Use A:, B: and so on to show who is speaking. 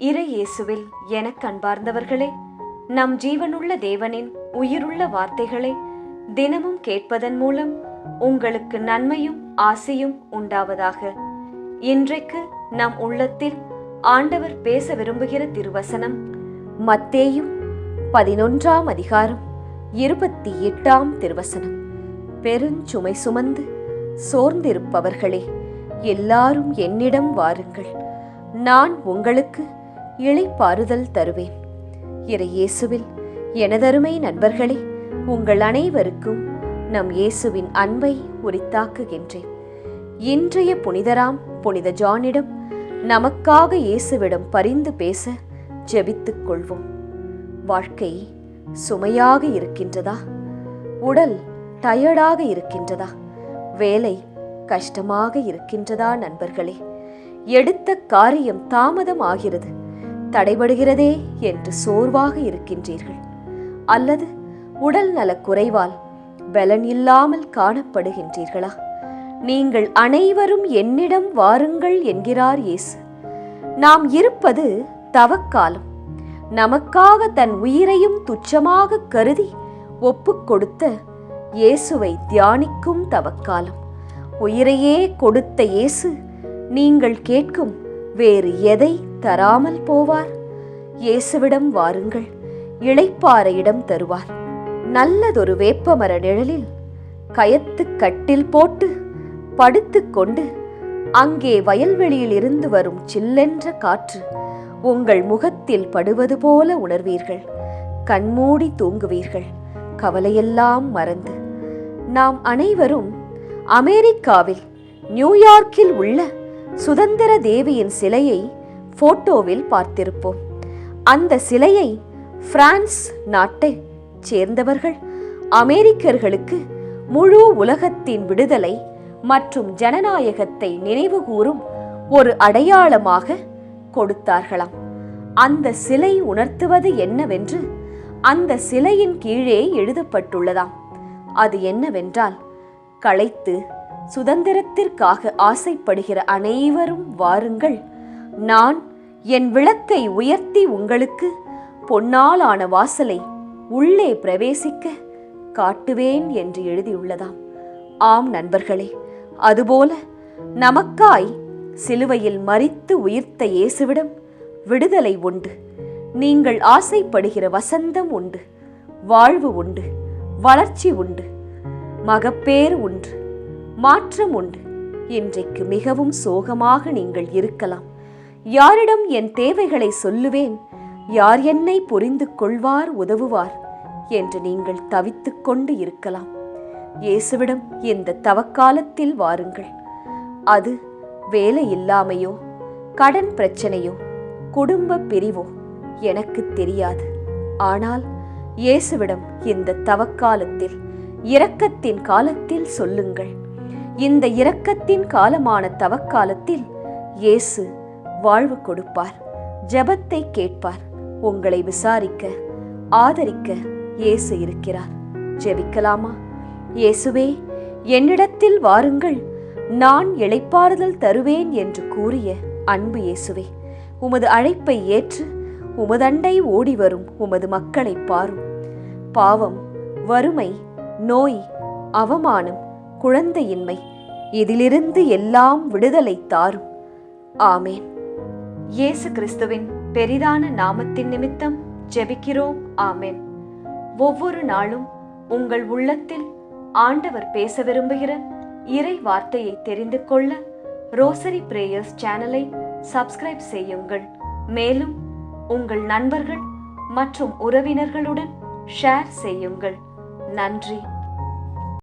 A: இறை இயேசுவில் எனக் அன்பார்ந்தவர்களே, நம் ஜீவனுள்ள தேவனின் உயிருள்ள வார்த்தைகளை தினமும் கேட்பதன் மூலம் உங்களுக்கு நன்மையும் ஆசையும் உண்டாவதாக. இன்றைக்கு நம் உள்ளத்தில் ஆண்டவர் பேச விரும்புகிற திருவசனம் மத்தேயு 11ஆம் அதிகாரம் 28ஆம் திருவசனம். பெருஞ்சுமை சுமந்து சோர்ந்திருப்பவர்களே, எல்லாரும் என்னிடம் வாருங்கள், நான் உங்களுக்கு இளைப்பாறுதல் தருவேன். இறை இயேசுவில் எனதருமை நண்பர்களே, உங்கள் அனைவருக்கும் நம் இயேசுவின் அன்பை உரித்தாக்குகின்றேன். இன்றைய புனிதராம் புனித ஜானிடம் நமக்காக இயேசுவிடம் பரிந்து பேச ஜெபித்துக் கொள்வோம். வாழ்க்கை சுமையாக இருக்கின்றதா? உடல் டயர்டாக இருக்கின்றதா? வேலை கஷ்டமாக இருக்கின்றதா? நண்பர்களே, எடுத்த காரியம் தாமதம் ஆகிறது, தடைபடுகிறதே என்று சோர்வாக இருக்கின்றீர்கள். அல்லது உடல் நலக் குறைவால் பலன் இல்லாமல் காணப்படுகின்றீர்களா? நீங்கள் அனைவரும் என்னிடம் வாருங்கள் என்கிறார் இயேசு. நாம் இருப்பது தவக்காலம். நமக்காக தன் உயிரையும் துச்சமாக கருதி ஒப்புக் கொடுத்த இயேசுவை தியானிக்கும் தவக்காலம். உயிரையே கொடுத்த இயேசு நீங்கள் கேட்கும் வேறு எதை தராமல் போவார்? இயேசுவிடம் வாருங்கள், இளைப்பாற இடம் தருவார். நல்லதொரு வேப்பமர நிழலில் கயத்து கட்டில் போட்டு படுத்துக்கொண்டு அங்கே வயல்வெளியில் இருந்து வரும் சில்லென்ற காற்று உங்கள் முகத்தில் படுவது போல உணர்வீர்கள். கண்மூடி தூங்குவீர்கள், கவலையெல்லாம் மறந்து. நாம் அனைவரும் அமெரிக்காவில் நியூயார்க்கில் உள்ள சுதந்திர தேவியின் சிலையை போட்டோவில் பார்த்திருப்போம். அந்த சிலையை பிரான்ஸ் நாட்டை சேர்ந்தவர்கள் அமெரிக்கர்களுக்கு முழு உலகத்தின் விடுதலை மற்றும் ஜனநாயகத்தை நினைவுகூரும் ஒரு அடையாளமாக கொடுத்தார்களாம். அந்த சிலை உணர்த்துவது என்னவென்று அந்த சிலையின் கீழே எழுதப்பட்டுள்ளதாம். அது என்னவென்றால், களைத்து சுதந்திரத்திற்காக ஆசைப்படுகிற அனைவரும் வாருங்கள், நான் என் விளக்கை உயர்த்தி உங்களுக்கு பொன்னாலான வாசலை உள்ளே பிரவேசிக்க காட்டுவேன் என்று எழுதியுள்ளதாம். ஆம் நண்பர்களே, அதுபோல நமக்காய் சிலுவையில் மரித்து உயிர்த்த இயேசுவிடம் விடுதலை உண்டு. நீங்கள் ஆசைப்படுகிற வசந்தம் உண்டு, வாழ்வு உண்டு, வளர்ச்சி உண்டு, மகப்பேறு உண்டு, மாற்றம் உண்டு. இன்றைக்கு மிகவும் சோகமாக நீங்கள் இருக்கலாம். யாரிடம் என் தேவைகளை சொல்லுவேன்? யார் என்னை புரிந்து கொள்வார், உதவுவார் என்று நீங்கள் தவித்துக் கொண்டு இருக்கலாம். இயேசுவிடம் இந்த தவக்காலத்தில் வாருங்கள். அது வேலை இல்லாமையோ, கடன் பிரச்சனையோ, குடும்ப பிரிவோ எனக்கு தெரியாது. ஆனால் இயேசுவிடம் இந்த தவக்காலத்தில், இரக்கத்தின் காலத்தில் சொல்லுங்கள். இந்த இரக்கத்தின் காலமான தவக்காலத்தில் இயேசு வாழ்வு கொடுப்பார், ஜெபத்தை கேட்பார். உங்களை விசாரிக்க, ஆதரிக்க இயேசு இருக்கிறார். ஜெபிக்கலாமா? இயேசுவே, என்னிடத்தில் வாருங்கள், நான் இளைப்பாறுதல் தருவேன் என்று கூறிய அன்பு இயேசுவே, உமது அழைப்பை ஏற்று உமதண்டை ஓடி வரும் உமது மக்களை பாரும். பாவம், வறுமை, நோய், அவமானம், குழந்தையின்மை, இதிலிருந்து எல்லாம் விடுதலை தாரும். ஆமேன். இயேசு கிறிஸ்துவின் பெரிதான நாமத்தின் நிமித்தம் ஜெபிக்கிறோம். ஆமேன். ஒவ்வொரு நாளும் உங்கள் உள்ளத்தில் ஆண்டவர் பேச விரும்புகிற இறை வார்த்தையை தெரிந்து கொள்ள ரோசரி பிரேயர்ஸ் சேனலை சப்ஸ்கிரைப் செய்யுங்கள். மேலும் உங்கள் நண்பர்கள் மற்றும் உறவினர்களுடன் ஷேர் செய்யுங்கள். நன்றி.